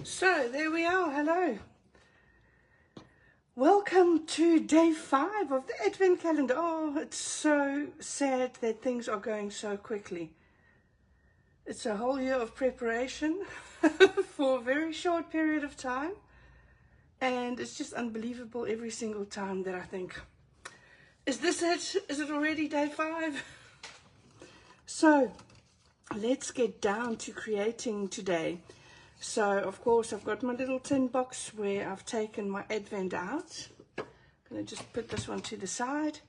So there we are. Hello. Welcome to day 5 of the Advent calendar. Oh, it's so sad that things are going so quickly. It's a whole year of preparation for a very short period of time. And it's just unbelievable every single time that I think, is this it? Is it already day 5? So let's get down to creating today. So of course I've got my little tin box where I've taken my Advent out. I'm going to just put this one to the side.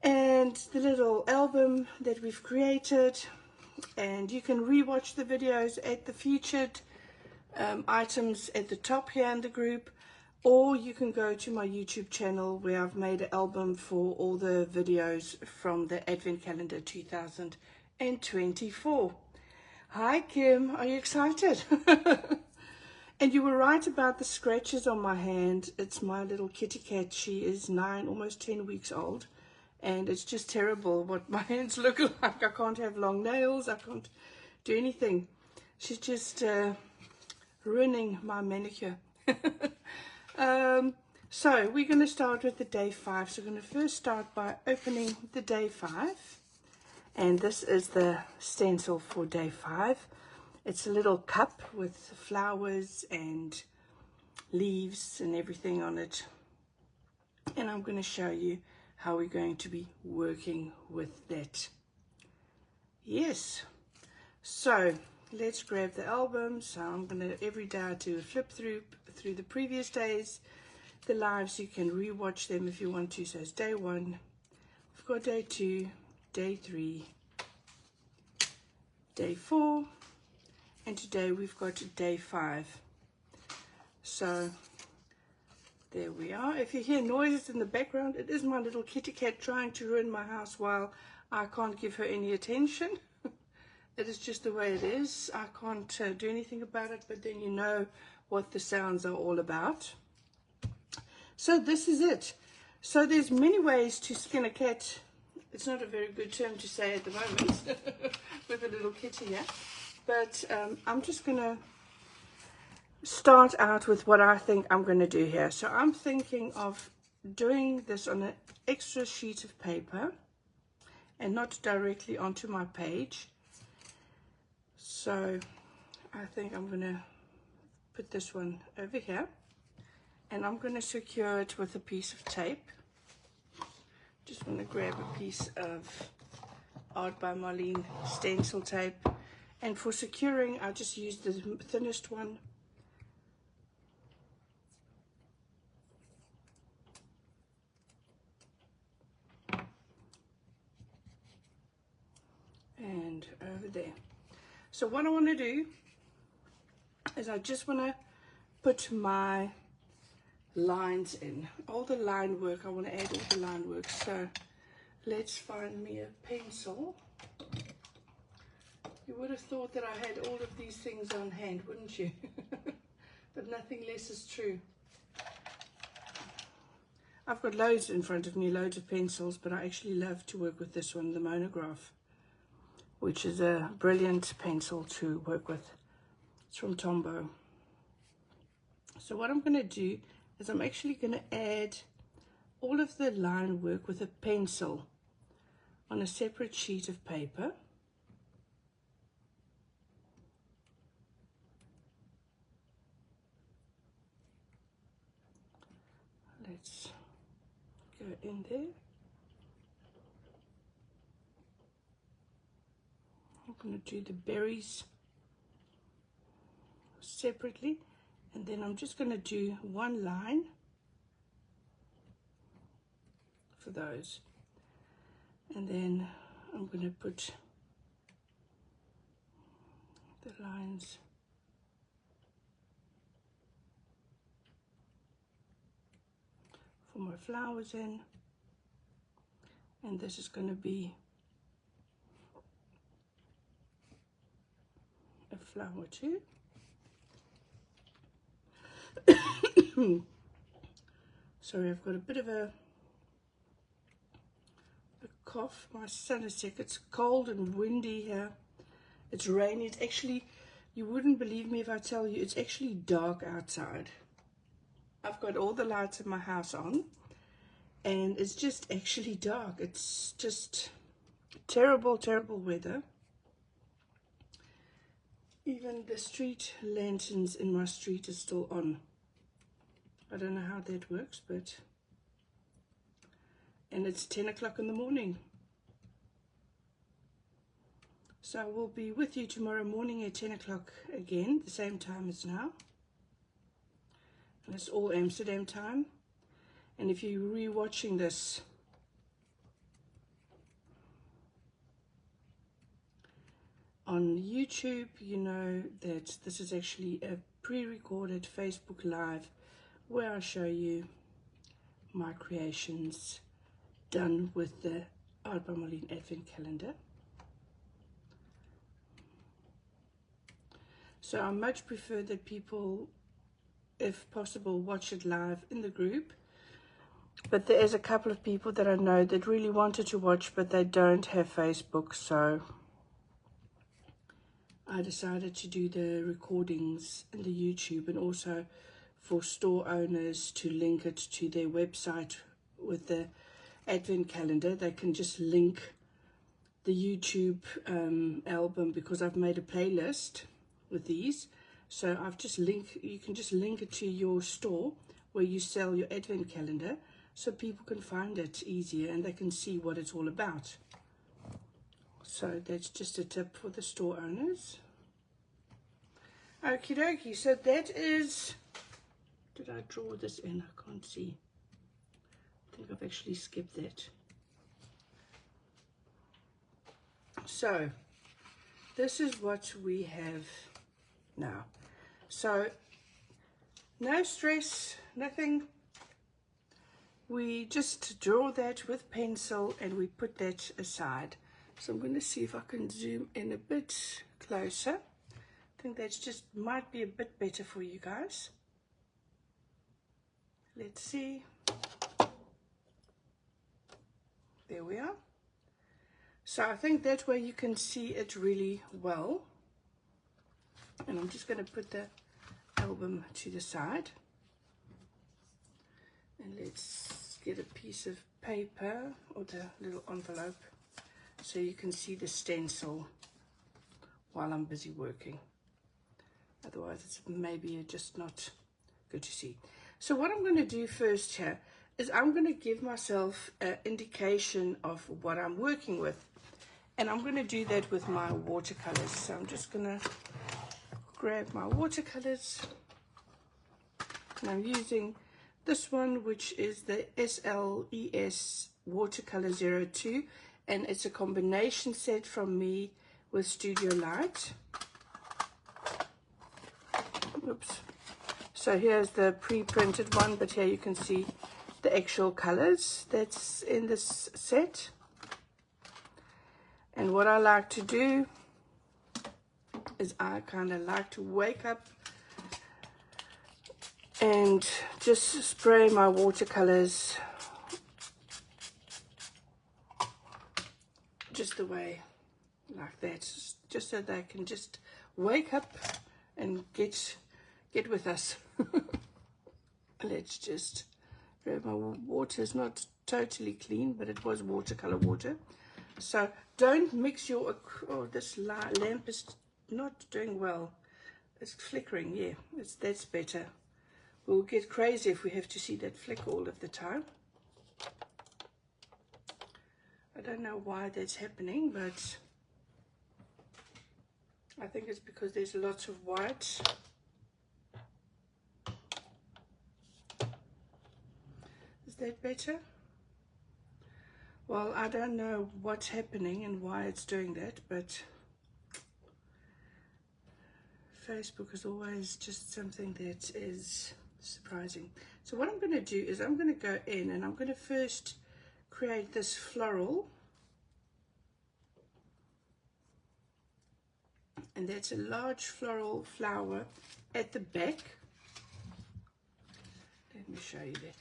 And the little album that we've created. And you can rewatch the videos at the featured items at the top here in the group. Or you can go to my YouTube channel where I've made an album for all the videos from the Advent calendar 2024. Hi Kim, are you excited? And you were right about the scratches on my hand. It's my little kitty cat. She is 9, almost 10 weeks old. And it's just terrible what my hands look like. I can't have long nails. I can't do anything. She's just ruining my manicure. So we're going to start with the day 5. So we're going to first start by opening the day 5. And this is the stencil for day 5. It's a little cup with flowers and leaves and everything on it. And I'm going to show you how we're going to be working with that. Yes. So let's grab the album. So I'm going to every day I do a flip through the previous days. The lives, you can rewatch them if you want to. So it's day 1. We've got day 2. Day 3, day 4, and today we've got day 5. So there we are. If you hear noises in the background, it is my little kitty cat trying to ruin my house while I can't give her any attention. It is just the way it is. I can't do anything about it, but then you know what the sounds are all about. So this is it. So there's many ways to skin a cat. It's not a very good term to say at the moment with a little kitty here. But I'm just going to start out with what I think I'm going to do here. So I'm thinking of doing this on an extra sheet of paper and not directly onto my page. So I think I'm going to put this one over here. And I'm going to secure it with a piece of tape. Just want to grab a piece of Art by Marlene stencil tape, and for securing I just use the thinnest one. And over there. So what I want to do is I just want to put my lines in. All the line work, I want to add all the line work. So let's find me a pencil. You would have thought that I had all of these things on hand, wouldn't you? But nothing less is true. I've got loads in front of me, loads of pencils, but I actually love to work with this one, the Monograph, which is a brilliant pencil to work with. It's from Tombow. So what I'm going to do is I'm actually going to add all of the line work with a pencil on a separate sheet of paper. Let's go in there. I'm going to do the berries separately. And then I'm just going to do one line for those. And then I'm going to put the lines for my flowers in. And this is going to be a flower too. Sorry, I've got a bit of a cough. My son is sick. It's cold and windy here. It's rainy. It's actually You wouldn't believe me if I tell you it's actually dark outside. I've got all the lights in my house on, and it's just actually dark. It's just terrible, terrible weather. Even the street lanterns in my street is still on. I don't know how that works, but... And it's 10 o'clock in the morning. So I will be with you tomorrow morning at 10 o'clock again, the same time as now. And it's all Amsterdam time. And if you're re-watching this on YouTube, you know that this is actually a pre-recorded Facebook Live where I show you my creations done with the Art by Marlene Advent Calendar. So I much prefer that people, if possible, watch it live in the group. But there is a couple of people that I know that really wanted to watch, but they don't have Facebook, so I decided to do the recordings in the YouTube, and also for store owners to link it to their website with the Advent Calendar. They can just link the YouTube album, because I've made a playlist with these. So I've just linked, you can just link it to your store where you sell your Advent Calendar, so people can find it easier and they can see what it's all about. So that's just a tip for the store owners. Okie dokie, so that is, did I draw this in? I can't see. I think I've actually skipped that. So this is what we have now. So no stress, nothing. We just draw that with pencil and we put that aside. So I'm going to see if I can zoom in a bit closer. I think that's just might be a bit better for you guys. Let's see. There we are. So I think that way you can see it really well. And I'm just going to put the album to the side. And let's get a piece of paper or the little envelope so you can see the stencil while I'm busy working. Otherwise it's maybe just not good to see. So what I'm going to do first here is I'm going to give myself an indication of what I'm working with. And I'm going to do that with my watercolors. So I'm just going to grab my watercolors. And I'm using this one, which is the SLES Watercolor 02. And it's a combination set from me with Studio Light. Oops. So here's the pre-printed one, but here you can see the actual colors that's in this set. And what I like to do is I kind of like to wake up and just spray my watercolors just the way like that, just so they can just wake up and get with us. Let's just grab my water. It's not totally clean, but it was watercolor water. So don't mix your, oh, this lamp is not doing well. It's flickering, yeah, that's better. We'll get crazy if we have to see that flicker all of the time. I don't know why that's happening, but I think it's because there's lots of white. Is that better? Well, I don't know what's happening and why it's doing that, but Facebook is always just something that is surprising. So what I'm going to do is I'm going to go in and I'm going to first create this floral. And that's a large floral flower at the back. Let me show you that.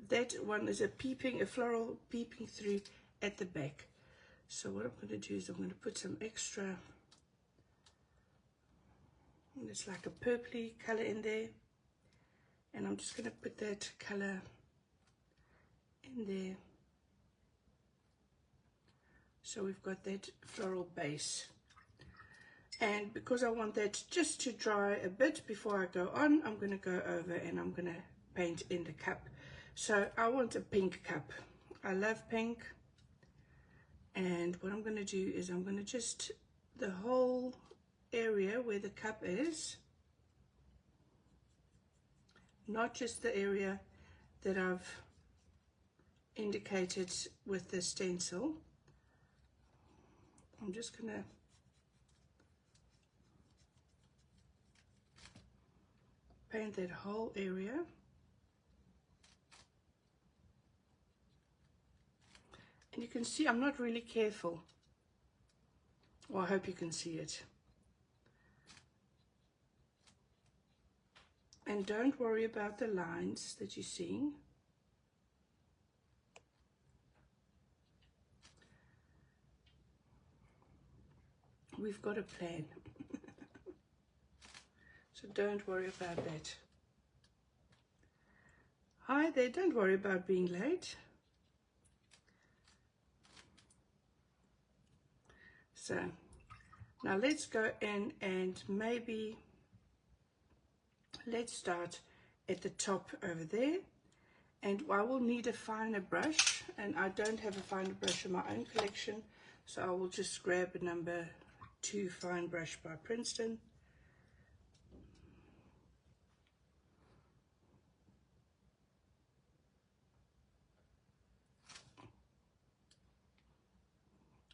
That one is a floral peeping through at the back. So what I'm going to do is I'm going to put some extra, And there's like a purpley color in there, and I'm just going to put that color in there. So we've got that floral base. And because I want that just to dry a bit before I go on, I'm going to go over and I'm going to paint in the cup. So I want a pink cup. I love pink. And what I'm going to do is I'm going to just, the whole area where the cup is, not just the area that I've indicated with the stencil. I'm just going to paint that whole area. And you can see I'm not really careful. Well, I hope you can see it. And don't worry about the lines that you're seeing. We've got a plan. So don't worry about that. Hi there, don't worry about being late. So now let's go in and maybe let's start at the top over there. And I will need a finer brush, and I don't have a finer brush in my own collection, so I will just grab a number 2 fine brush by Princeton.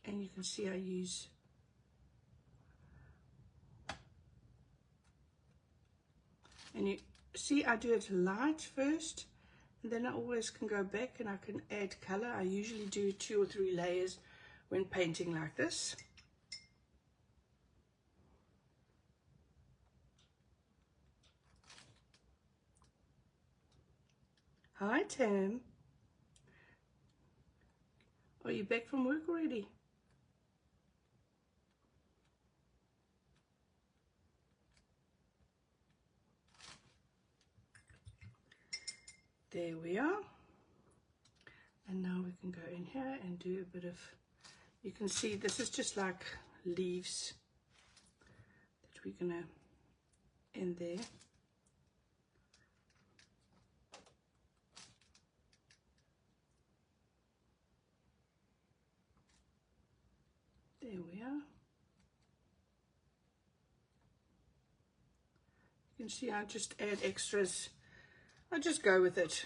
And you can see I use and you see I do it light first, and then I always can go back and I can add color. I usually do 2 or 3 layers when painting like this. Hi Tam, are you back from work already? There we are. And now we can go in here and do a bit of, you can see this is just like leaves that we're gonna in there. There we are. You can see I just add extras. I just go with it.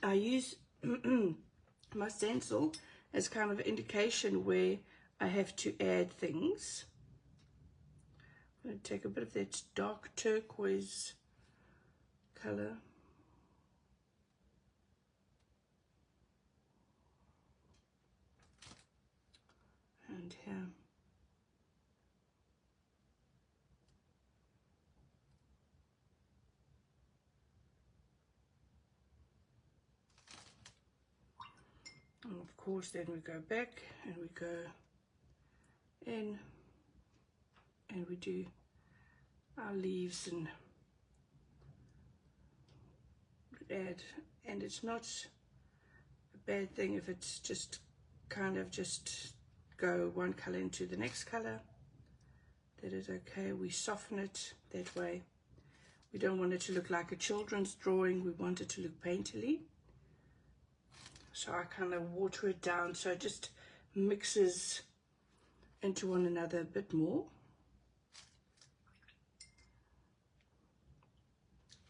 I use my stencil as kind of an indication where I have to add things. I'm going to take a bit of that dark turquoise color. And here. And of course then we go back and we go in and we do our leaves and add, and it's not a bad thing if it's just kind of just go one color into the next color. That is okay. We soften it that way. We don't want it to look like a children's drawing. We want it to look painterly. So I kind of water it down so it just mixes into one another a bit more.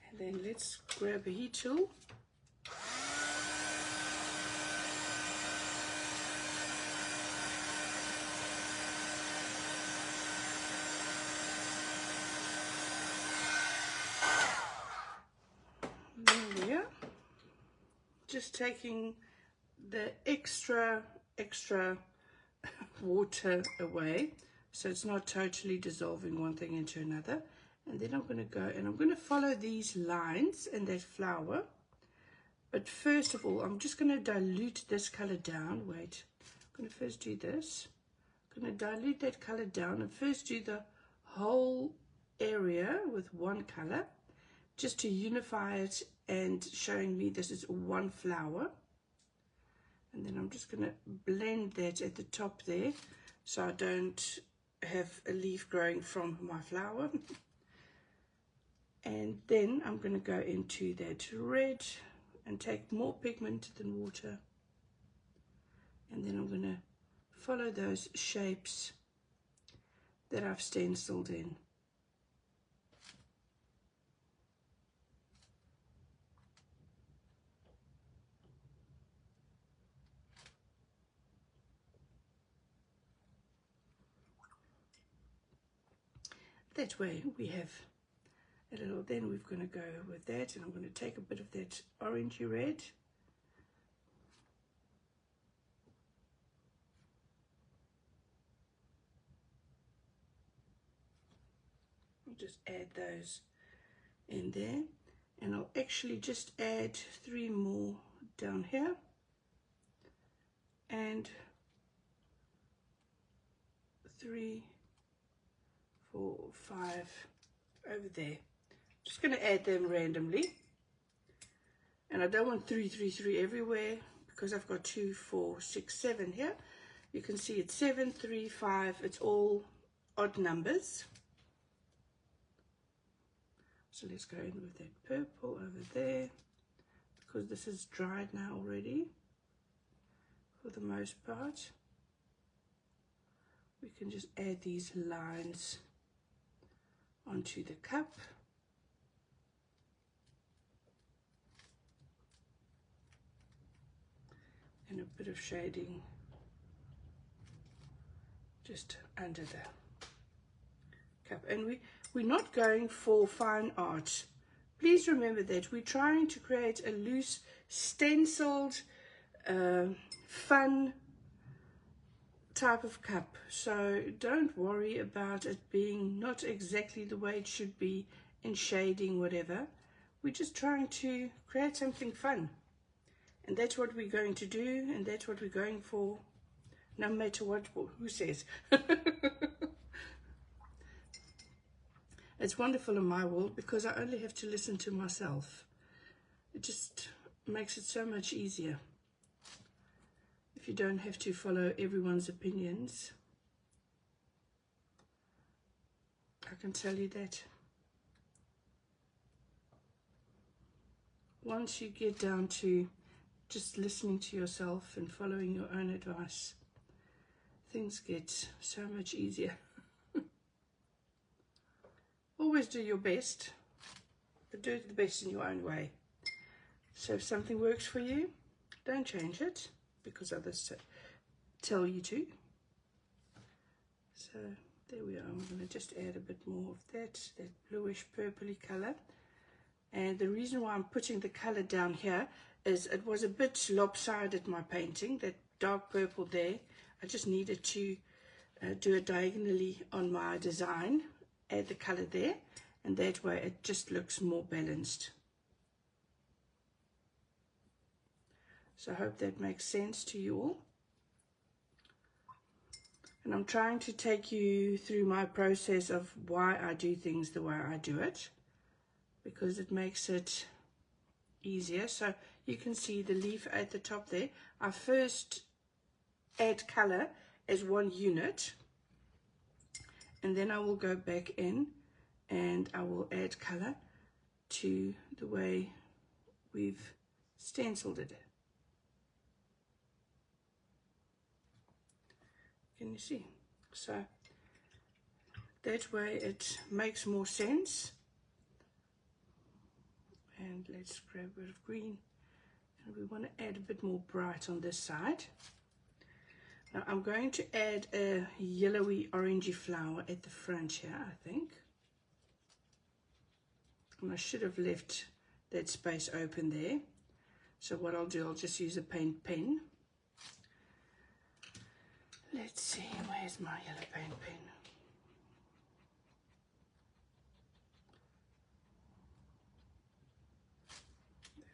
And then let's grab a heat tool. There we are. Just taking the extra water away, so it's not totally dissolving one thing into another. And then I'm going to go and I'm going to follow these lines in that flower. But first of all, I'm just going to dilute this color down. Wait, I'm going to first do this. I'm going to dilute that color down and first do the whole area with one color, just to unify it and showing me this is one flower. And then I'm just going to blend that at the top there, so I don't have a leaf growing from my flower. And then I'm going to go into that red and take more pigment than water. And then I'm going to follow those shapes that I've stenciled in. That way we have a little, then we're going to go with that, and I'm going to take a bit of that orangey red. I'll just add those in there, and I'll actually just add 3 more down here, and 3, 4, 5 over there. Just going to add them randomly, and I don't want 3, 3, 3 everywhere because I've got 2, 4, 6, 7 here. You can see it's 7, 3, 5. It's all odd numbers. So let's go in with that purple over there, because this is dried now already for the most part. We can just add these lines onto the cup. And a bit of shading just under the cup. And we're not going for fine art. Please remember that we're trying to create a loose, stenciled, fun type of cup. So don't worry about it being not exactly the way it should be in shading, whatever. We're just trying to create something fun. And that's what we're going to do, and that's what we're going for, no matter what, who says. It's wonderful in my world because I only have to listen to myself. It just makes it so much easier if you don't have to follow everyone's opinions. I can tell you that. Once you get down to just listening to yourself and following your own advice, things get so much easier. Always do your best, but do it the best in your own way. So if something works for you, don't change it because others tell you to. So there we are. I'm going to just add a bit more of that bluish purpley color. And the reason why I'm putting the color down here is it was a bit lopsided, my painting, that dark purple there. I just needed to do it diagonally on my design, add the color there, and that way it just looks more balanced. So I hope that makes sense to you all. And I'm trying to take you through my process of why I do things the way I do it, because it makes it easier. So you can see the leaf at the top there. I first add color as one unit, and then I will go back in and I will add color to the way we've stenciled it. Can you see? So that way it makes more sense. And let's grab a bit of green, and we want to add a bit more bright on this side. Now I'm going to add a yellowy orangey flower at the front here, I think. And I should have left that space open there. So what I'll do, I'll just use a paint pen. Let's see, where's my yellow paint pen?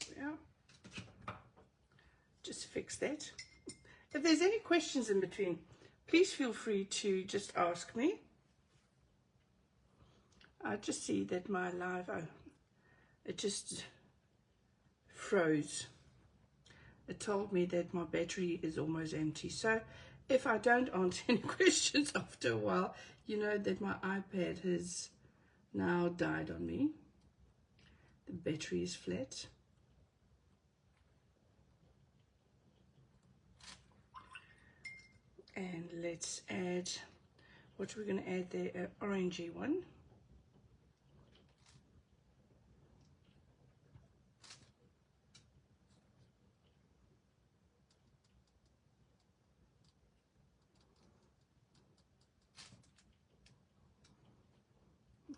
There we are. Just fix that. If there's any questions in between, please feel free to just ask me. I just see that my live, it just froze. It told me that my battery is almost empty. So if I don't answer any questions after a while, you know that my iPad has now died on me. The battery is flat. And let's add, what we're going to add there, an orangey one.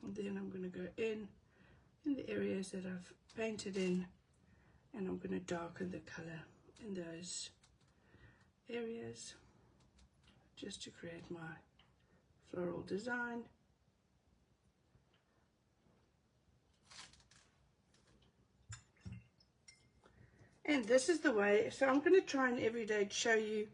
And then I'm going to go in the areas that I've painted in, and I'm going to darken the color in those areas just to create my floral design. And this is the way, so I'm going to try and every day show you,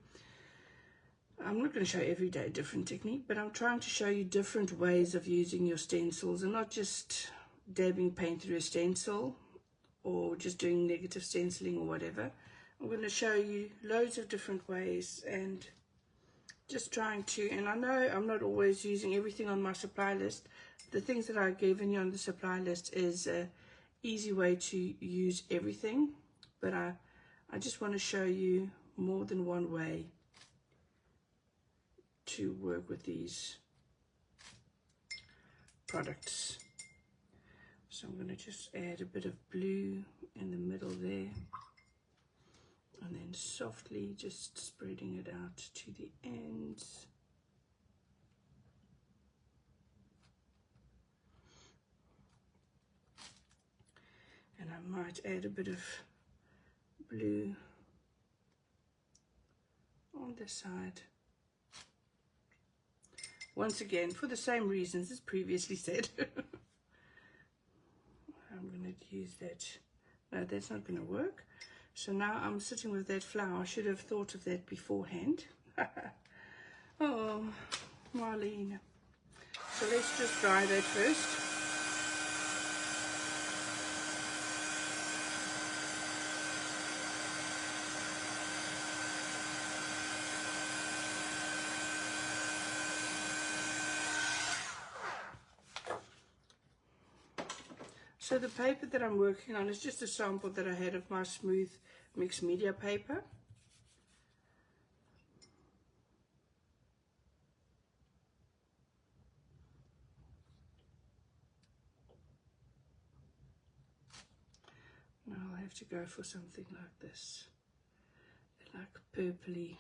I'm not going to show every day a different technique, but I'm trying to show you different ways of using your stencils and not just dabbing paint through a stencil or just doing negative stenciling or whatever. I'm going to show you loads of different ways and just trying to, and I know I'm not always using everything on my supply list. The things that I've given you on the supply list is an easy way to use everything, but I just want to show you more than one way to work with these products. So I'm going to just add a bit of blue in the middle there, and then softly just spreading it out to the ends. And I might add a bit of blue on the side. Once again, for the same reasons as previously said. I'm going to use that. No, that's not going to work. So now I'm sitting with that flower. I should have thought of that beforehand. Oh, Marlene. So let's just dry that first. So the paper that I'm working on is just a sample that I had of my smooth mixed media paper. Now I'll have to go for something like this, like purpley.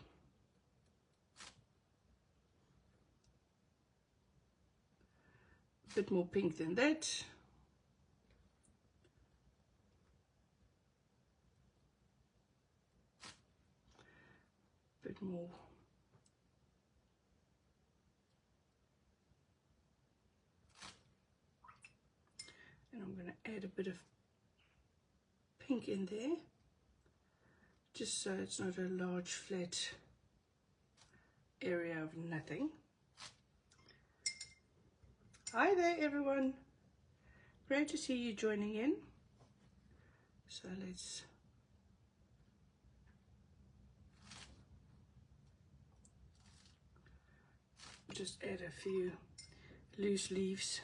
A bit more pink than that. Bit more. And I'm going to add a bit of pink in there, just so it's not a large flat area of nothing. Hi there everyone, great to see you joining in. So let's just add a few loose leaves.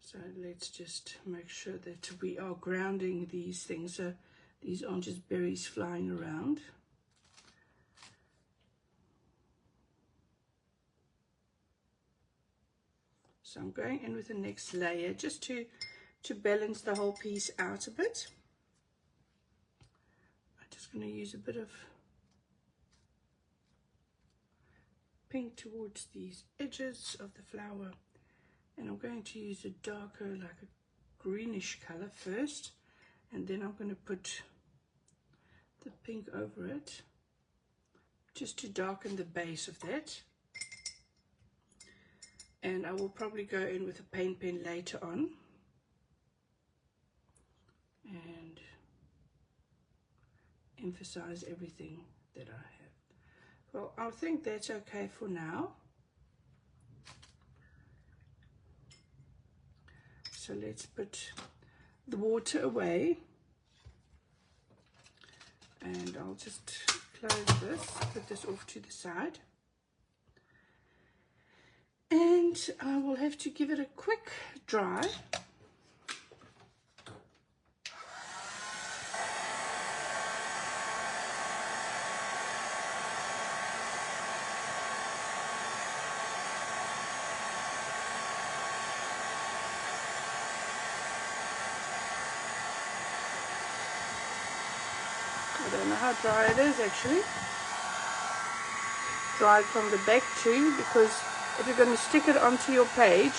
So let's just make sure that we are grounding these things, so these aren't just berries flying around. So I'm going in with the next layer just to balance the whole piece out a bit. I'm just going to use a bit of pink towards these edges of the flower. And I'm going to use a darker, like a greenish color first, and then I'm going to put the pink over it, just to darken the base of that. And I will probably go in with a paint pen later on. And emphasize everything that I have. Well, I think that's okay for now. So let's put the water away. And I'll just close this, put this off to the side. And I will have to give it a quick dry. I don't know how dry it is actually. Dried from the back too, because if you're going to stick it onto your page,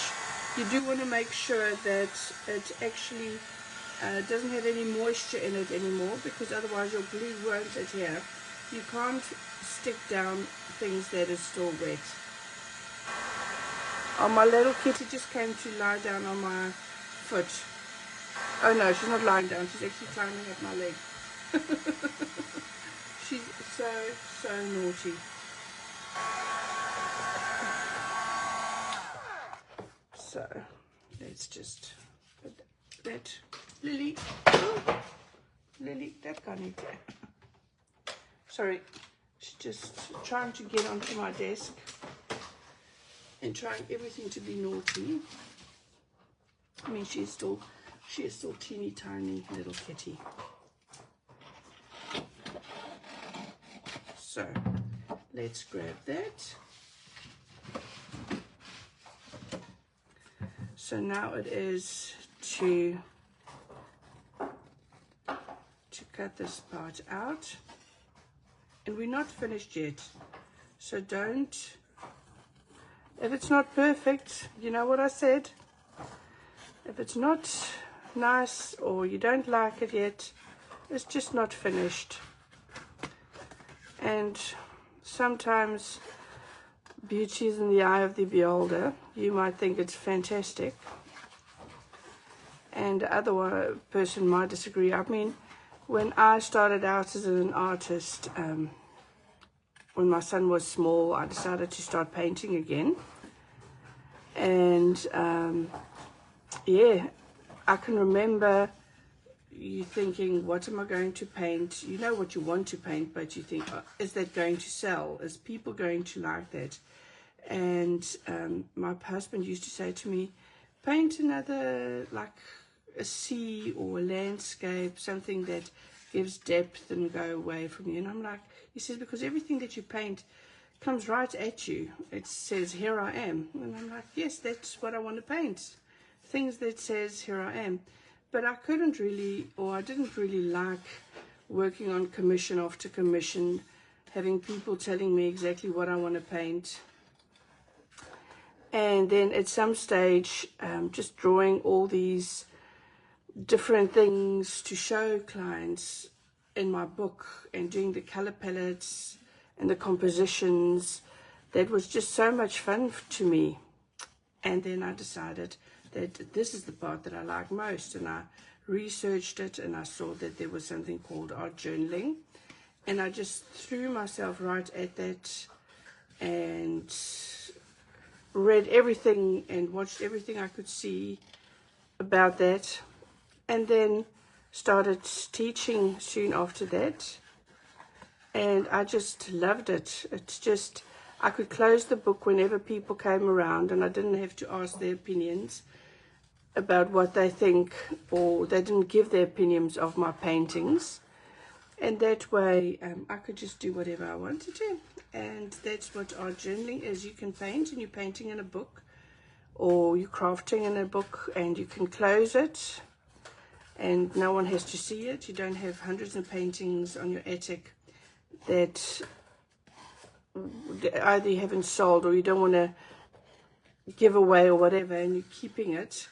you do want to make sure that it actually doesn't have any moisture in it anymore, because otherwise your glue won't adhere. You can't stick down things that are still wet. Oh, my little kitty just came to lie down on my foot. Oh no, she's not lying down, she's actually climbing up my leg. She's so naughty. So let's just put that. Lily, oh, Lily, that guy needs that. Sorry, she's just trying to get onto my desk and trying everything to be naughty. I mean, she is still teeny tiny little kitty. So let's grab that. So now it is to cut this part out, and we're not finished yet. So don't, if it's not perfect, you know what I said, if it's not nice or you don't like it yet, it's just not finished. And sometimes beauty is in the eye of the beholder. You might think it's fantastic, and the other person might disagree. I mean, when I started out as an artist, when my son was small, I decided to start painting again. And yeah, I can remember you thinking, what am I going to paint? You know what you want to paint, but you think, oh, is that going to sell? Is people going to like that? And my husband used to say to me, paint another, like a sea or a landscape, something that gives depth and go away from you. And I'm like, he says, because everything that you paint comes right at you. It says, here I am. And I'm like, yes, that's what I want to paint. Things that says, here I am. But I couldn't really, or I didn't really like working on commission after commission, having people telling me exactly what I want to paint. And then at some stage, just drawing all these different things to show clients in my book and doing the color palettes and the compositions, that was just so much fun to me. And then I decided that this is the part that I like most, and I researched it, and I saw that there was something called art journaling, and I just threw myself right at that and read everything and watched everything I could see about that, and then started teaching soon after that, and I just loved it. It's just, I could close the book whenever people came around, and I didn't have to ask their opinions about what they think, or they didn't give their opinions of my paintings. And that way I could just do whatever I wanted to. And that's what art journaling is. You can paint, and you're painting in a book, or you're crafting in a book, and you can close it and no one has to see it. You don't have hundreds of paintings on your attic that either you haven't sold or you don't want to give away or whatever, and you're keeping it.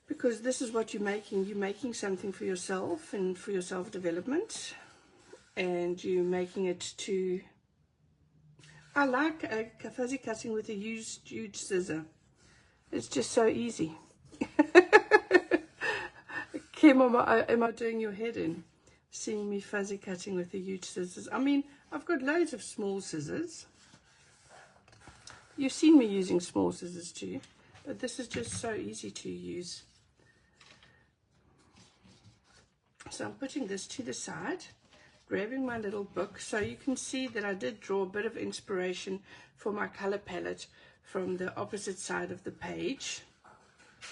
Because this is what you're making. You're making something for yourself and for your self-development. And you're making it to... I like a fuzzy cutting with a huge scissor. It's just so easy. Kim, am I doing your head in? seeing me fuzzy cutting with the huge scissors. I mean, I've got loads of small scissors. You've seen me using small scissors too, but this is just so easy to use. So I'm putting this to the side, grabbing my little book, so you can see that I did draw a bit of inspiration for my color palette from the opposite side of the page.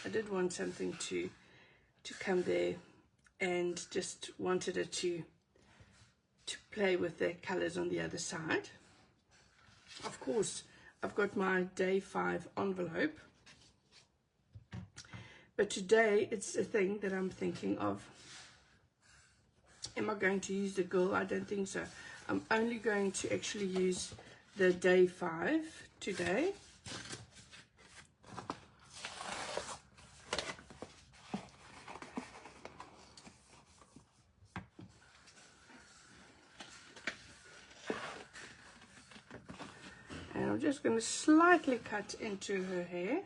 I did want something to come there, and just wanted it to play with the colors on the other side. Of course, I've got my day 5 envelope, but today it's a thing that I'm thinking of. Am I going to use the girl? I don't think so. I'm only going to actually use the day 5 today. And I'm just going to slightly cut into her hair,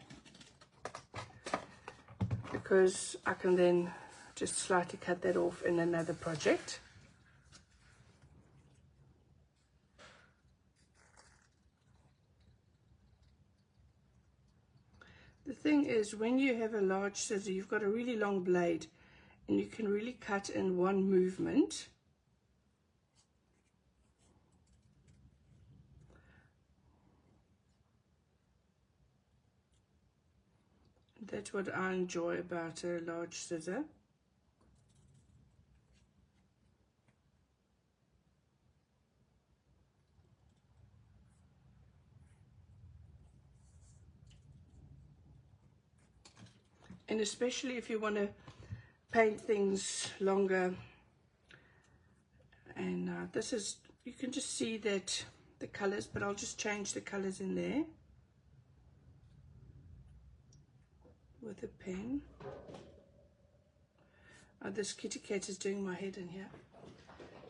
because I can then just slightly cut that off in another project. The thing is, when you have a large scissor, you've got a really long blade, and you can really cut in one movement. That's what I enjoy about a large scissor. And especially if you want to paint things longer. And this is, you can just see that the colors, but I'll just change the colors in there with a pen. Oh, this kitty cat is doing my head in here.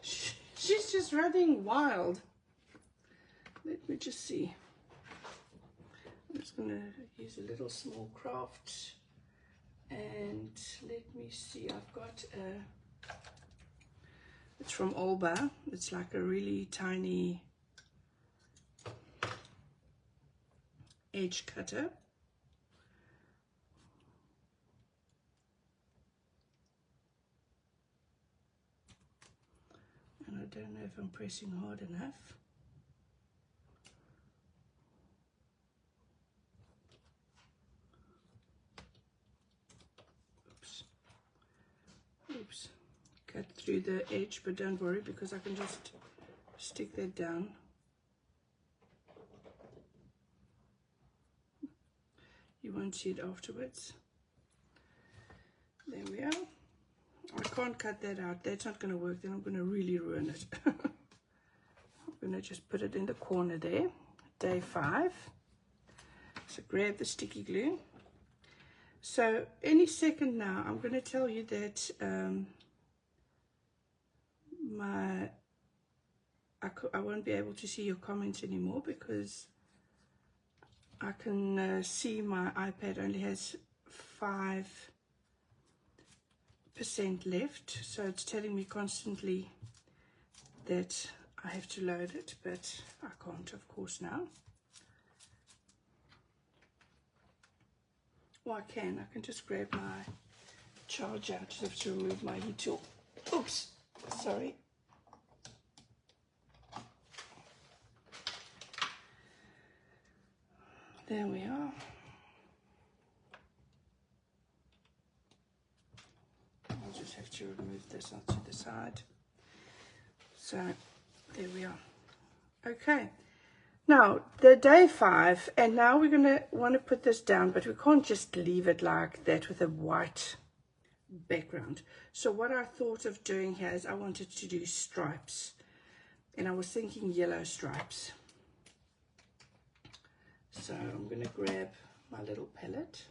She's just running wild. Let me just see. I'm just going to use a little small craft. And let me see, I've got it's from Alba. It's like a really tiny edge cutter. And I don't know if I'm pressing hard enough. Oops, cut through the edge, but don't worry, because I can just stick that down. You won't see it afterwards. There we are. I can't cut that out. That's not going to work. Then I'm going to really ruin it. I'm going to just put it in the corner there. Day 5. So grab the sticky glue. So any second now, I'm going to tell you that I won't be able to see your comments anymore, because I can see my iPad only has 5% left, so it's telling me constantly that I have to load it, but I can't, of course, now. Well, I can just grab my charger. I just have to remove my heat tool. Oops, sorry. There we are. I'll just have to remove this onto the side. So there we are. Okay. Now, the day 5, and now we're going to want to put this down, but we can't just leave it like that with a white background. So what I thought of doing here is I wanted to do stripes, and I was thinking yellow stripes. So I'm going to grab my little palette.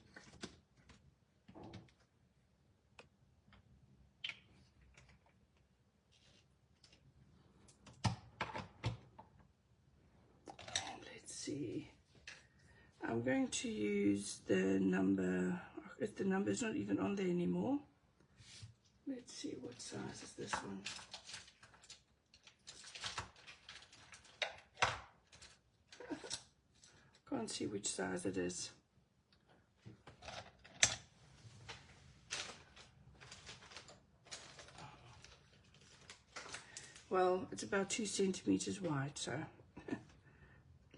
See, I'm going to use the number. The number is not even on there anymore. Let's see, what size is this one? Can't see which size it is. Well, it's about 2 centimeters wide, so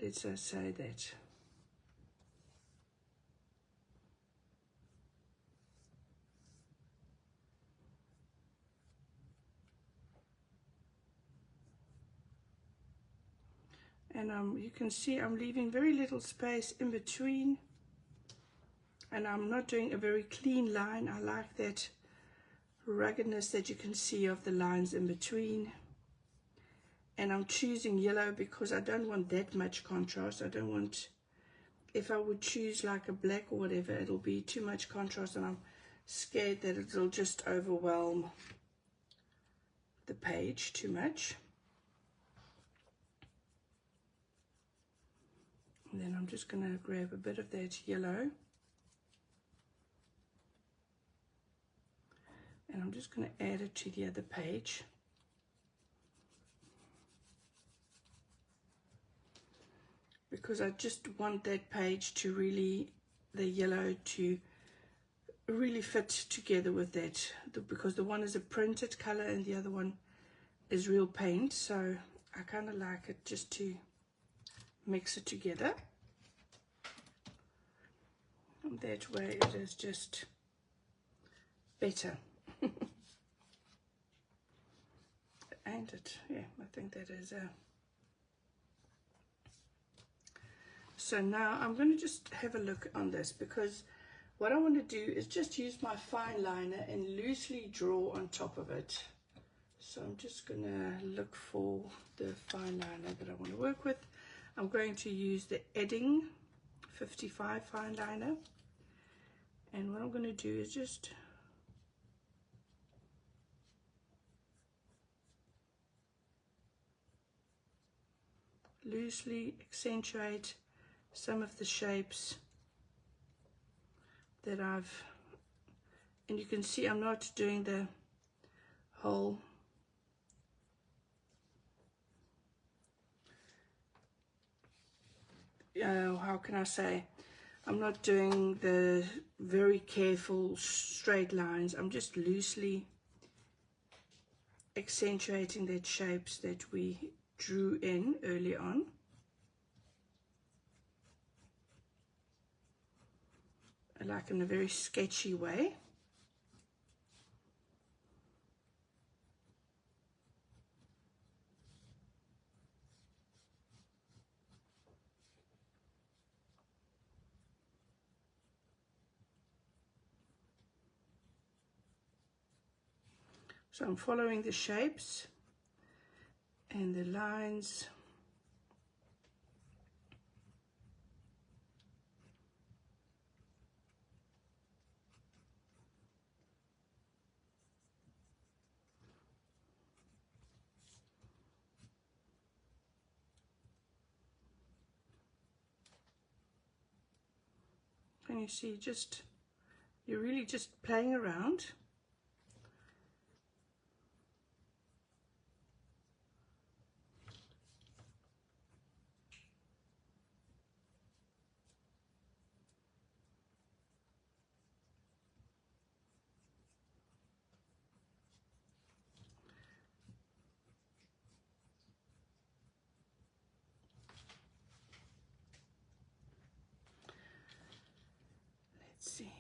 let's say that. And you can see I'm leaving very little space in between, and I'm not doing a very clean line. I like that ruggedness that you can see of the lines in between. And I'm choosing yellow because I don't want that much contrast. I don't want, if I would choose like a black or whatever, it'll be too much contrast, and I'm scared that it'll just overwhelm the page too much. And then I'm just going to grab a bit of that yellow, and I'm just going to add it to the other page. Because I just want that page to really, the yellow to really fit together with that. Because the one is a printed color and the other one is real paint. So I kind of like it just to mix it together. And that way it is just better. Ain't it? Yeah, I think that is a... So now I'm going to just have a look on this, because what I want to do is just use my fine liner and loosely draw on top of it. So I'm just going to look for the fine liner that I want to work with. I'm going to use the Edding 55 fine liner. And what I'm going to do is just loosely accentuate some of the shapes that I've, and you can see I'm not doing the whole how can I say, I'm not doing the very careful straight lines. I'm just loosely accentuating that shapes that we drew in early on. Like in a very sketchy way. So I'm following the shapes and the lines. And you see, you're really just playing around. Let's see.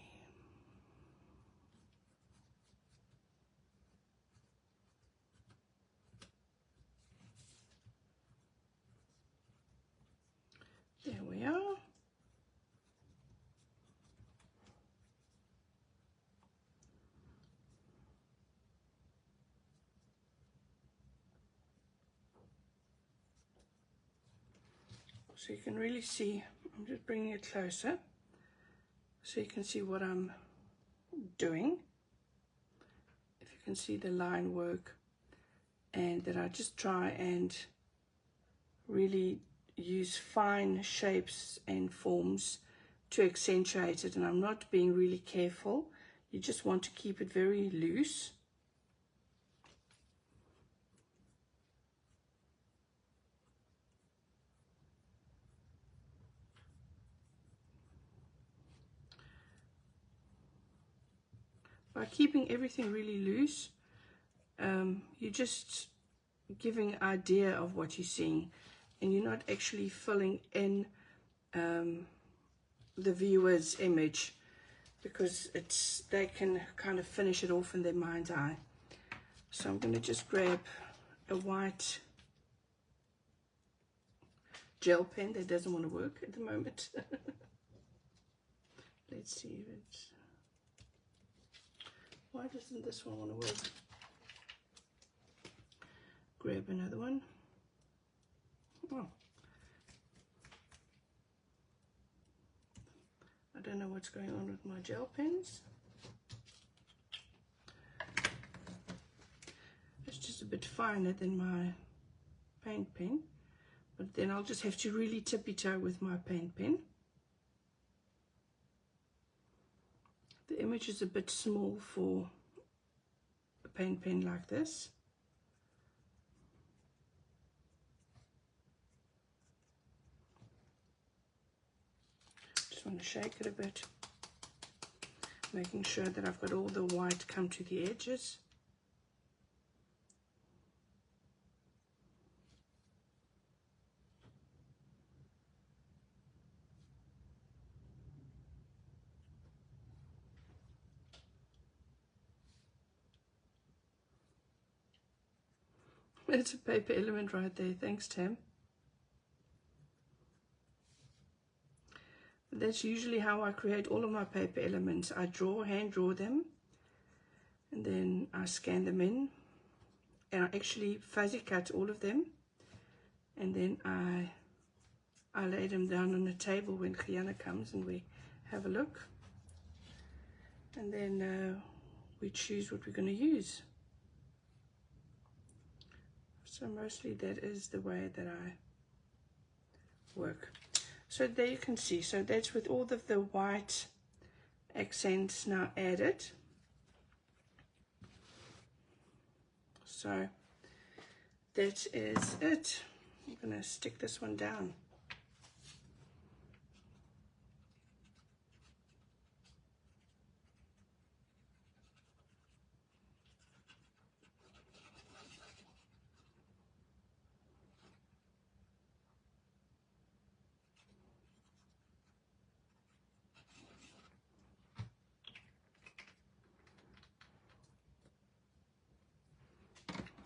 There we are. So you can really see, I'm just bringing it closer so you can see what I'm doing. If you can see the line work, and that I just try and really use fine shapes and forms to accentuate it, and I'm not being really careful. You just want to keep it very loose by keeping everything really loose, you're just giving an idea of what you're seeing, and you're not actually filling in the viewer's image, because they can kind of finish it off in their mind's eye. So I'm going to just grab a white gel pen that doesn't want to work at the moment. Let's see if it's... Why doesn't this one want to work? Grab another one. Oh. I don't know what's going on with my gel pens. It's just a bit finer than my paint pen. But then I'll just have to really tippy-toe with my paint pen. The image is a bit small for a paint pen like this. Just want to shake it a bit, making sure that I've got all the white come to the edges. It's a paper element right there. Thanks, Tam. That's usually how I create all of my paper elements. I hand draw them, and then I scan them in, and I actually fuzzy cut all of them, and then I lay them down on a table when Gianna comes and we have a look, and then we choose what we're going to use. So mostly that is the way that I work. So there you can see, so that's with all of the white accents now added. So that is it. I'm going to stick this one down.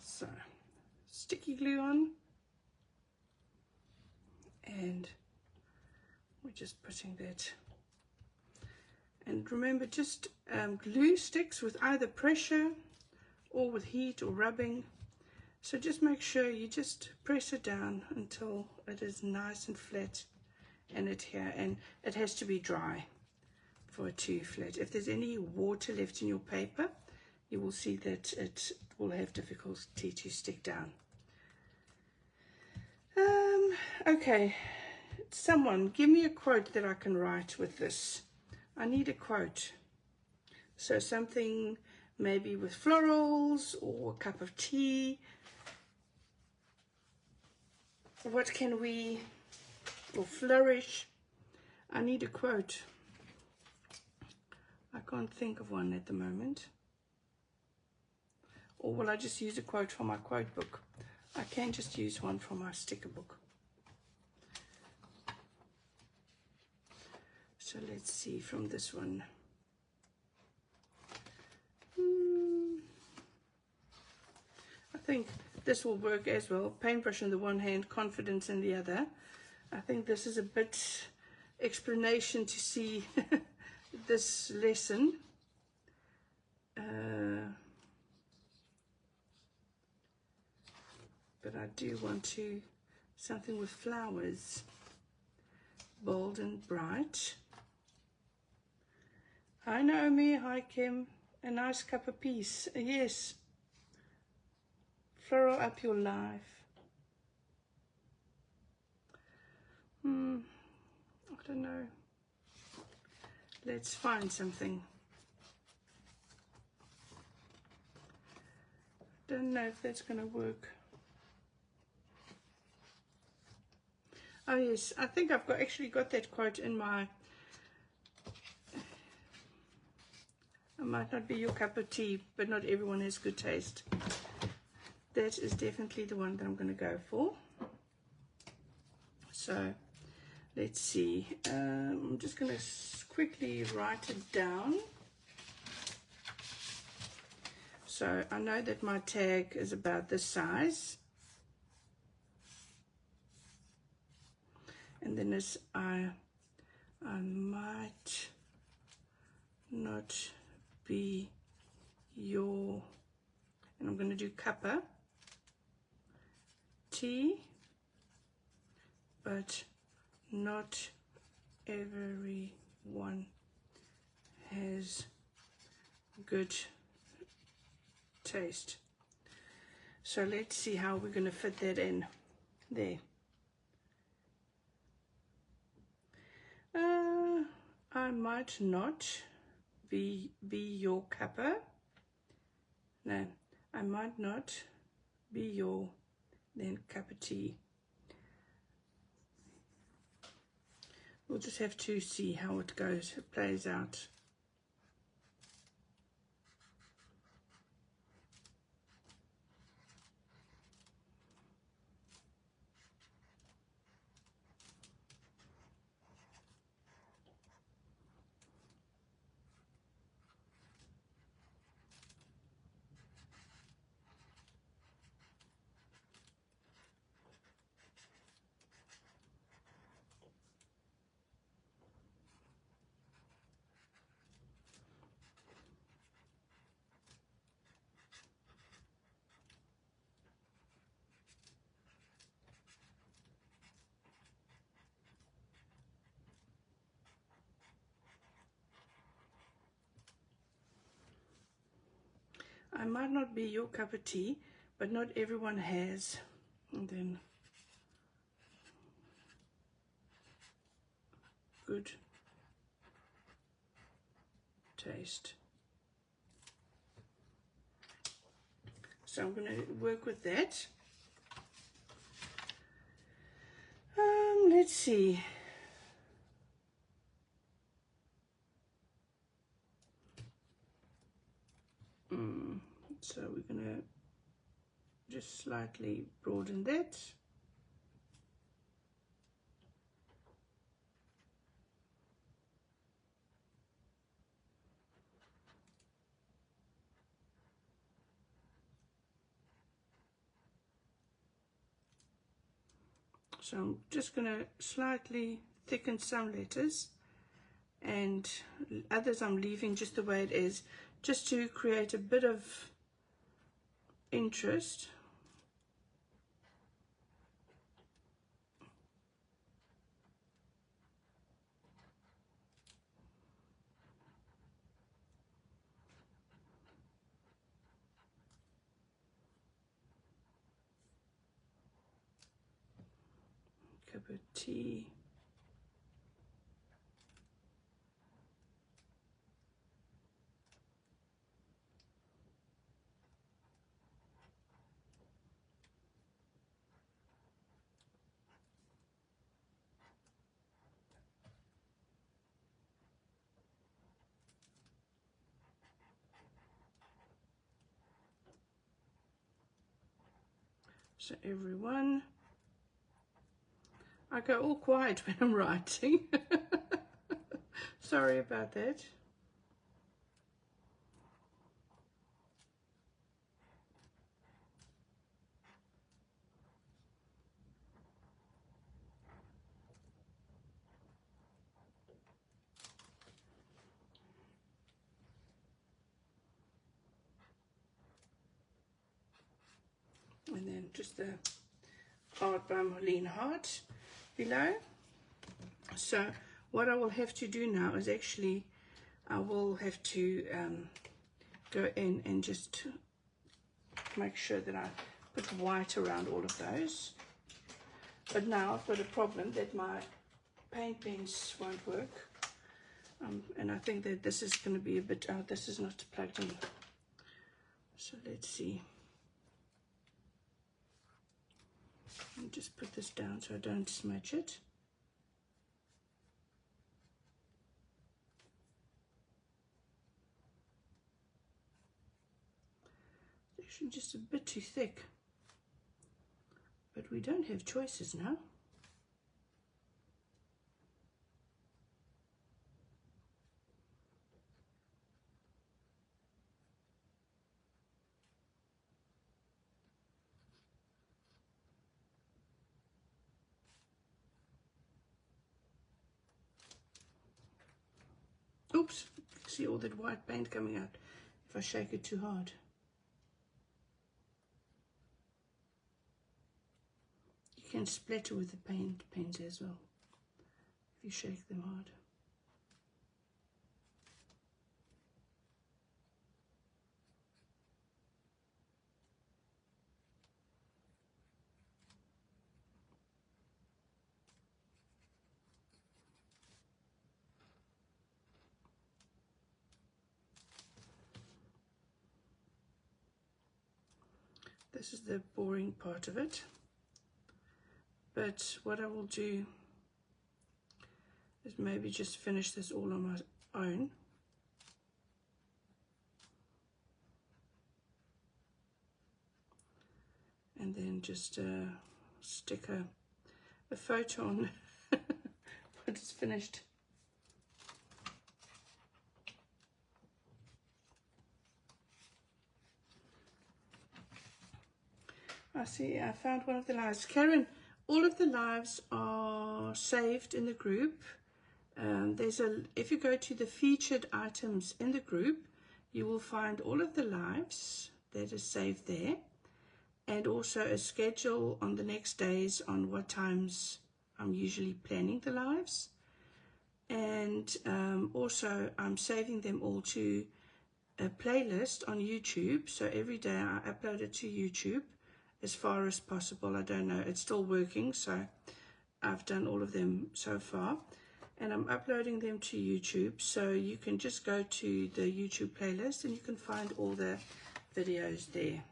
So, sticky glue on, and we're just putting that. And remember, just glue sticks with either pressure or with heat or rubbing. So just make sure you just press it down until it is nice and flat and adhere, and it has to be dry for it to flat. If there's any water left in your paper, you will see that it will have difficulty to stick down. Okay, someone give me a quote that I can write with this. I need a quote. So something maybe with florals or a cup of tea. What can we, or flourish. I need a quote. I can't think of one at the moment. Or will I just use a quote from my quote book? I can just use one from my sticker book. So let's see from this one. I think this will work as well. Paintbrush in the one hand, confidence in the other. I think this is a bit explanation to see this lesson. But I do want to, something with flowers. Bold and bright. Hi Naomi, hi Kim. A nice cup of peace. Yes. Floral up your life. I don't know. Let's find something. Don't know if that's going to work. Oh yes, I think I've actually got that quote in my It might not be your cup of tea, but not everyone has good taste. That is definitely the one that I'm going to go for. So let's see. I'm just going to quickly write it down. So I know that my tag is about this size. And then as I might not be your, and I'm going to do cuppa tea, but not everyone has good taste. So let's see how we're going to fit that in there. I might not be your cuppa. No, I might not be your then cup of tea. We'll just have to see how it goes, it plays out. I might not be your cup of tea, but not everyone has. And then good taste. So I'm going to work with that. Let's see. So we're going to just slightly broaden that. So I'm just going to slightly thicken some letters, and others I'm leaving just the way it is, just to create a bit of interest. Cup of tea. So everyone, I go all quiet when I'm writing. Sorry about that. And then just the art by Marlene heart below. So what I will have to do now is actually, I will have to go in and just make sure that I put white around all of those. But now I've got a problem that my paint pens won't work. And I think that this is going to be a bit, this is not plugged in. So let's see. I'll just put this down so I don't smudge it. Usually just a bit too thick, but we don't have choices now. Oops, see all that white paint coming out if I shake it too hard. You can splatter with the paints as well if you shake them hard. This is the boring part of it, but what I will do is maybe just finish this all on my own. And then just stick a photo on when it's finished. I see, I found one of the lives. Karen, all of the lives are saved in the group. If you go to the featured items in the group, you will find all of the lives that are saved there, and also a schedule on the next days on what times I'm usually planning the lives. And also I'm saving them all to a playlist on YouTube. So every day I upload it to YouTube as far as possible. I don't know, it's still working, so I've done all of them so far. And I'm uploading them to YouTube, so you can just go to the YouTube playlist and you can find all the videos there.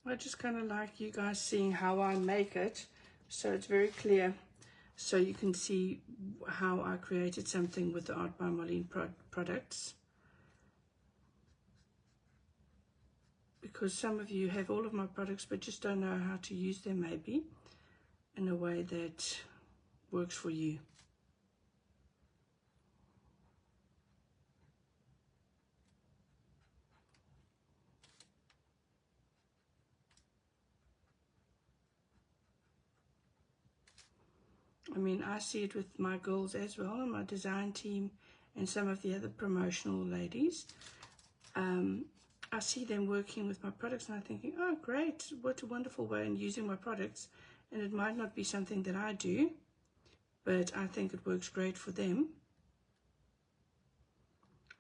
I just kind of like you guys seeing how I make it, so it's very clear, so you can see how I created something with the Art by Marlene products. Because some of you have all of my products but just don't know how to use them maybe in a way that works for you. I mean, I see it with my girls as well, and my design team, and some of the other promotional ladies. I see them working with my products, and I'm thinking, oh, great, what a wonderful way in using my products. And it might not be something that I do, but I think it works great for them.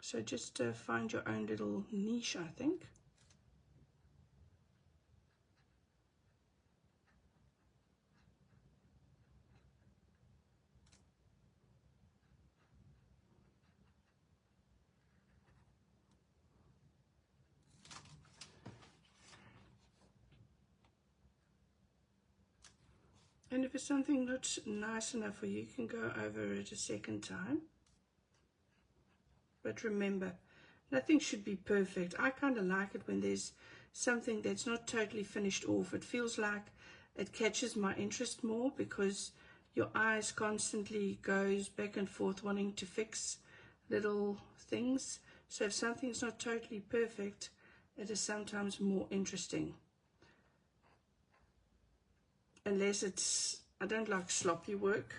So just find your own little niche, I think. And if it's something not nice enough for you, you can go over it a second time. But remember, nothing should be perfect. I kind of like it when there's something that's not totally finished off. It feels like it catches my interest more, because your eyes constantly goes back and forth wanting to fix little things. So if something's not totally perfect, it is sometimes more interesting. Unless it's, I don't like sloppy work,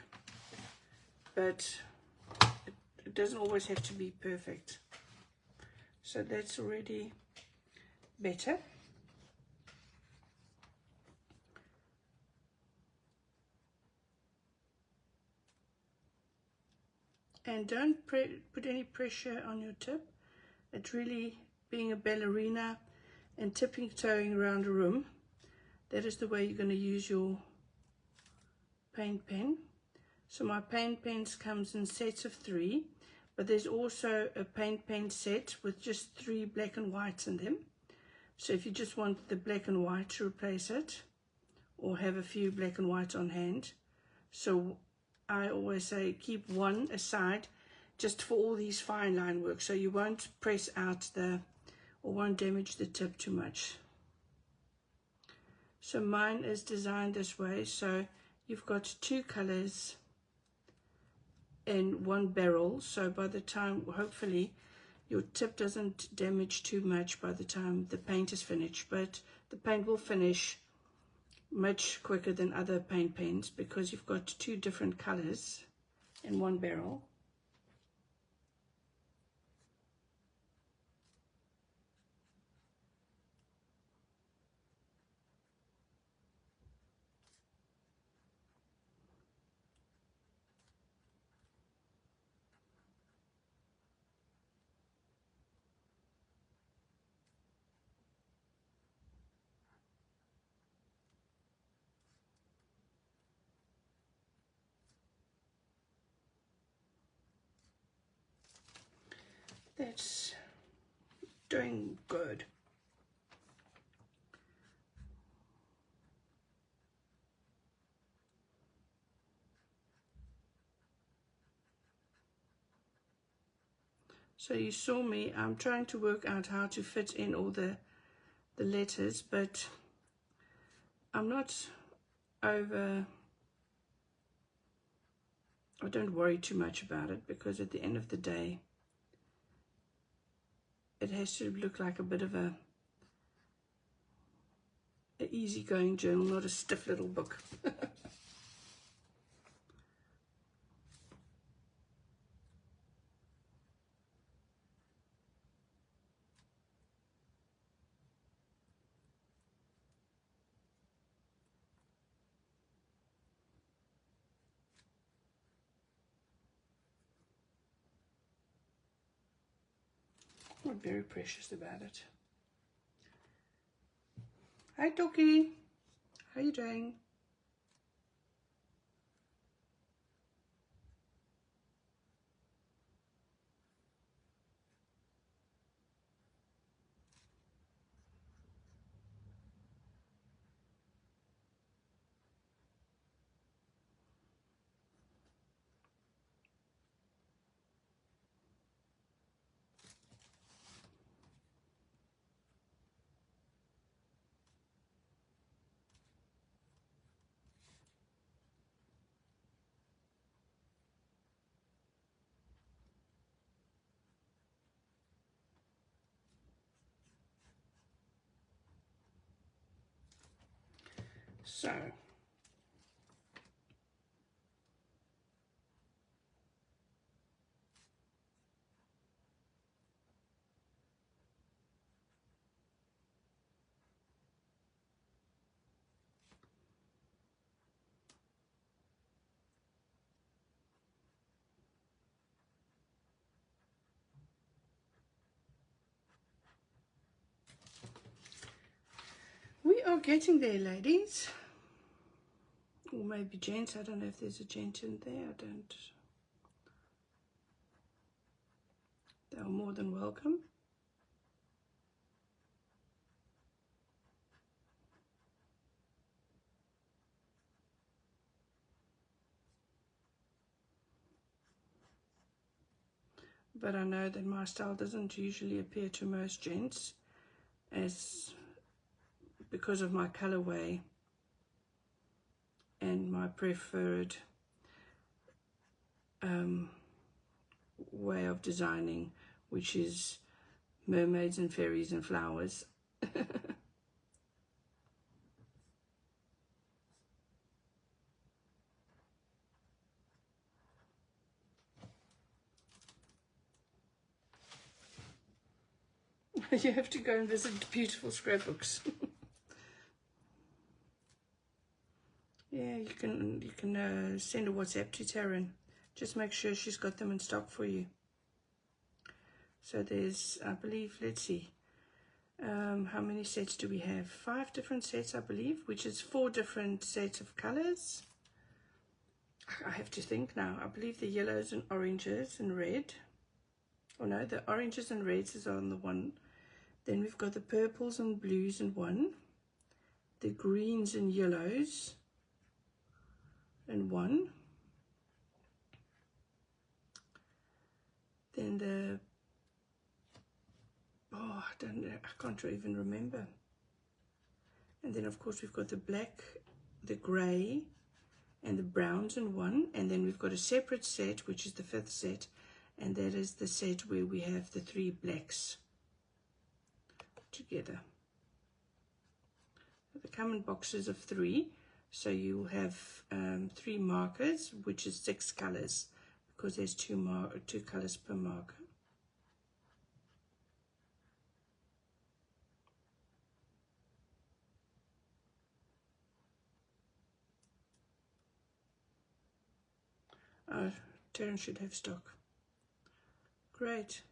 but it doesn't always have to be perfect. So that's already better. And don't put any pressure on your tip. It's really being a ballerina and tipping-toeing around a room. That is the way you're going to use your paint pen. So my paint pens comes in sets of 3, But there's also a paint pen set with just 3 black and whites in them. So if you just want the black and white to replace it, or have a few black and whites on hand. So I always say keep one aside just for all these fine line work, so you won't press out or won't damage the tip too much. So mine is designed this way, so you've got 2 colors in 1 barrel, so by the time, hopefully, your tip doesn't damage too much by the time the paint is finished, but the paint will finish much quicker than other paint pens because you've got 2 different colors in 1 barrel. That's doing good. So you saw me, I'm trying to work out how to fit in all the letters, but I'm not I don't worry too much about it, because at the end of the day, it has to look like a bit of a easygoing journal, not a stiff little book. I'm very precious about it. Hi Toki, how you doing? We are getting there, ladies. Or maybe gents, I don't know if there's a gent in there, I don't. They are more than welcome. But I know that my style doesn't usually appeal to most gents, as because of my colorway and my preferred way of designing, which is mermaids and fairies and flowers. You have to go and visit beautiful scrapbooks. Yeah, you can send a WhatsApp to Taryn. Just make sure she's got them in stock for you. So there's, I believe, let's see, how many sets do we have? 5 different sets, I believe, which is 4 different sets of colors. I have to think now. I believe the yellows and oranges and red. Oh no, the oranges and reds is on the one. Then we've got the purples and blues in one. The greens and yellows in one. Then the, oh, I don't know, I can't even remember. And then of course we've got the black, the grey, and the browns in one. And then we've got a separate set, which is the 5th set, and that is the set where we have the 3 blacks together. They come in boxes of 3, so you'll have 3 markers, which is 6 colors, because there's 2 colors per marker. Oh, Terence should have stock. Great.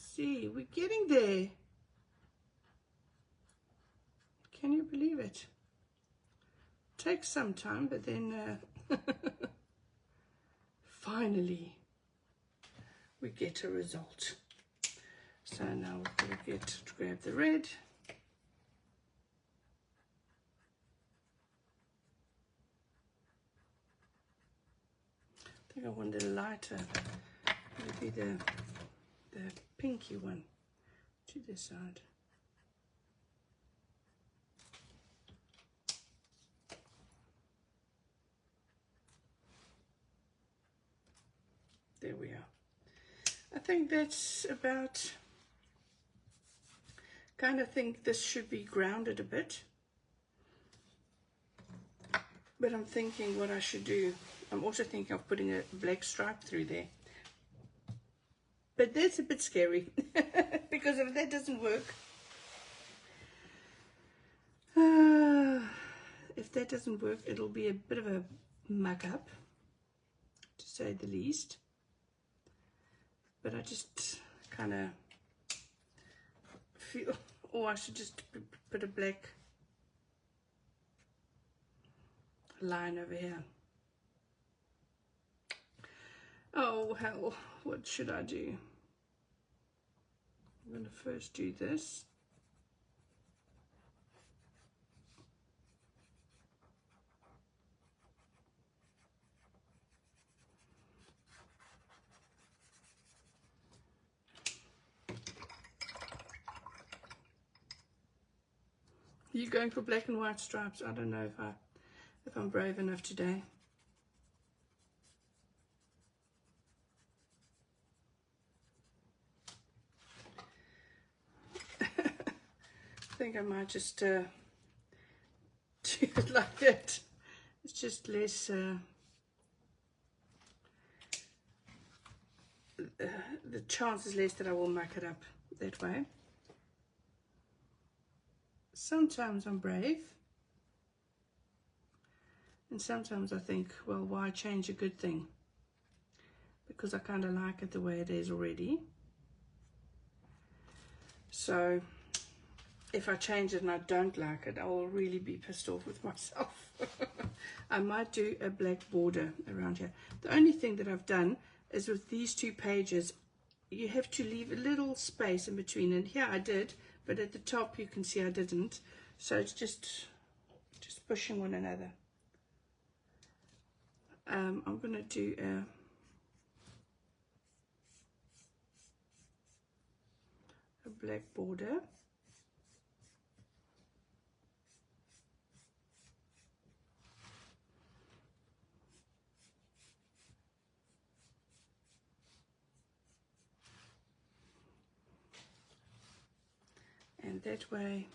See, we're getting there. Can you believe it? Takes some time, but then finally we get a result. So now we're going to grab the red. I think I want a lighter, maybe the pinky one to this side. There we are. I think that's about, kind of think this should be grounded a bit. But I'm thinking what I should do. I'm also thinking of putting a black stripe through there. But that's a bit scary because if that doesn't work, if that doesn't work, it'll be a bit of a muck up, to say the least. But I just kind of feel, or I should just put a black line over here. Oh hell, what should I do? I'm going to first do this. Are you going for black and white stripes? I don't know if I'm brave enough today. I think I might just do it like that. It's just less, the chance is less that I will muck it up that way. Sometimes I'm brave, and sometimes I think, well, why change a good thing? Because I kind of like it the way it is already. So if I change it and I don't like it, I will really be pissed off with myself. I might do a black border around here. The only thing that I've done is with these 2 pages, you have to leave a little space in between, and here I did, but at the top you can see I didn't. So it's just pushing one another. I'm going to do a black border. and that way.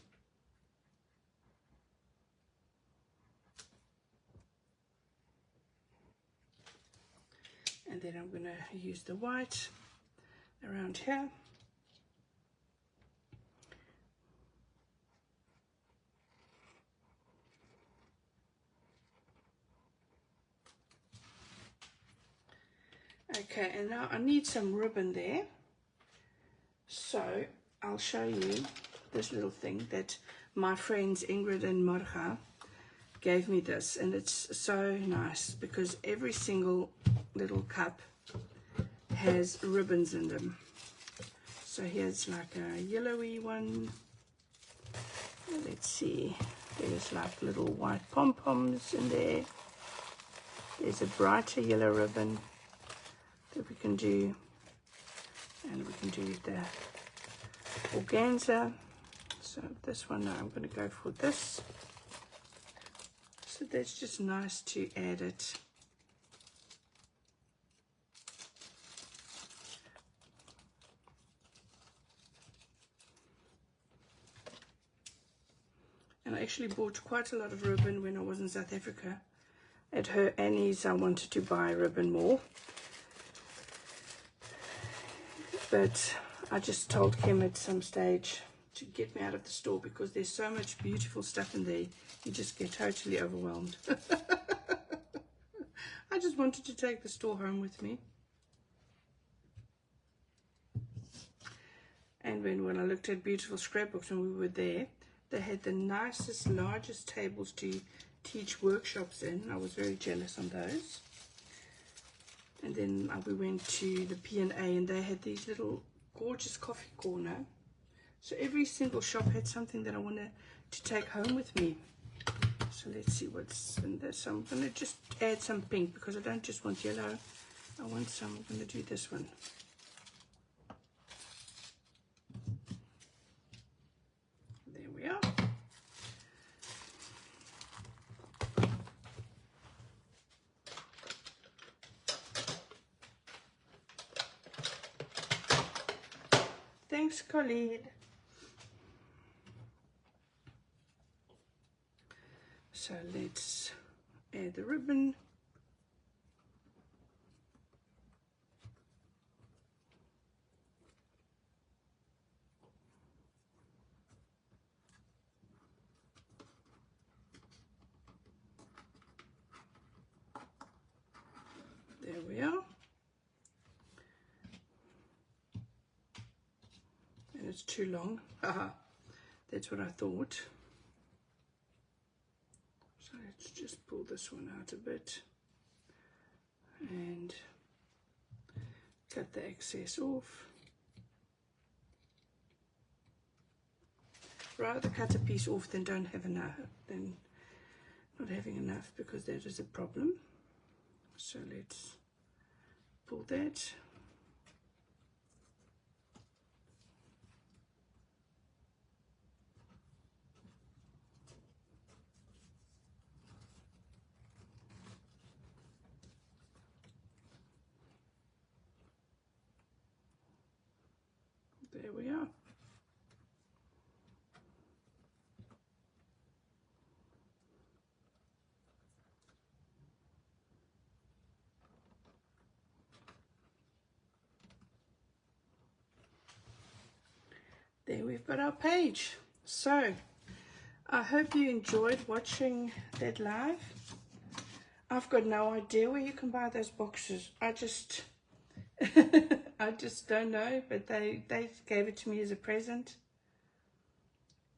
And then I'm going to use the white around here. Okay, and now I need some ribbon there. So I'll show you this little thing that my friends Ingrid and Marga gave me this, and it's so nice because every single little cup has ribbons in them. So here's like a yellowy one. Let's see, there's like little white pom-poms in there. There's a brighter yellow ribbon that we can do, and we can do the organza. So this one now I'm going to go for this. So that's just nice to add it. And I actually bought quite a lot of ribbon when I was in South Africa. At her Annie's I wanted to buy ribbon more, but I just told Kim at some stage to get me out of the store because there's so much beautiful stuff in there, you just get totally overwhelmed. I just wanted to take the store home with me. And when I looked at beautiful scrapbooks when we were there, they had the nicest, largest tables to teach workshops in. I was very jealous on those. And then we went to the P&A and they had these little gorgeous coffee corner. So every single shop had something that I wanted to take home with me. So let's see what's in this. So I'm going to just add some pink because I don't just want yellow. I want some. I'm going to do this one. There we are. Thanks, Colleen. So let's add the ribbon. There we are. And it's too long. Haha, that's what I thought. So let's just pull this one out a bit and cut the excess off. Rather cut a piece off than don't have enough, than not having enough, because that is a problem. So let's pull that. There we are. There we've got our page. So I hope you enjoyed watching that live. I've got no idea where you can buy those boxes. I just I just don't know, but they gave it to me as a present,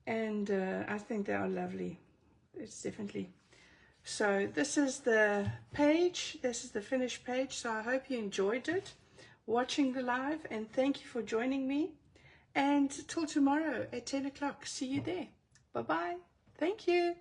and I think they are lovely. It's definitely. So this is the page, this is the finished page. So I hope you enjoyed it, watching the live, and thank you for joining me. And till tomorrow at 10 o'clock, see you there. Bye bye. Thank you.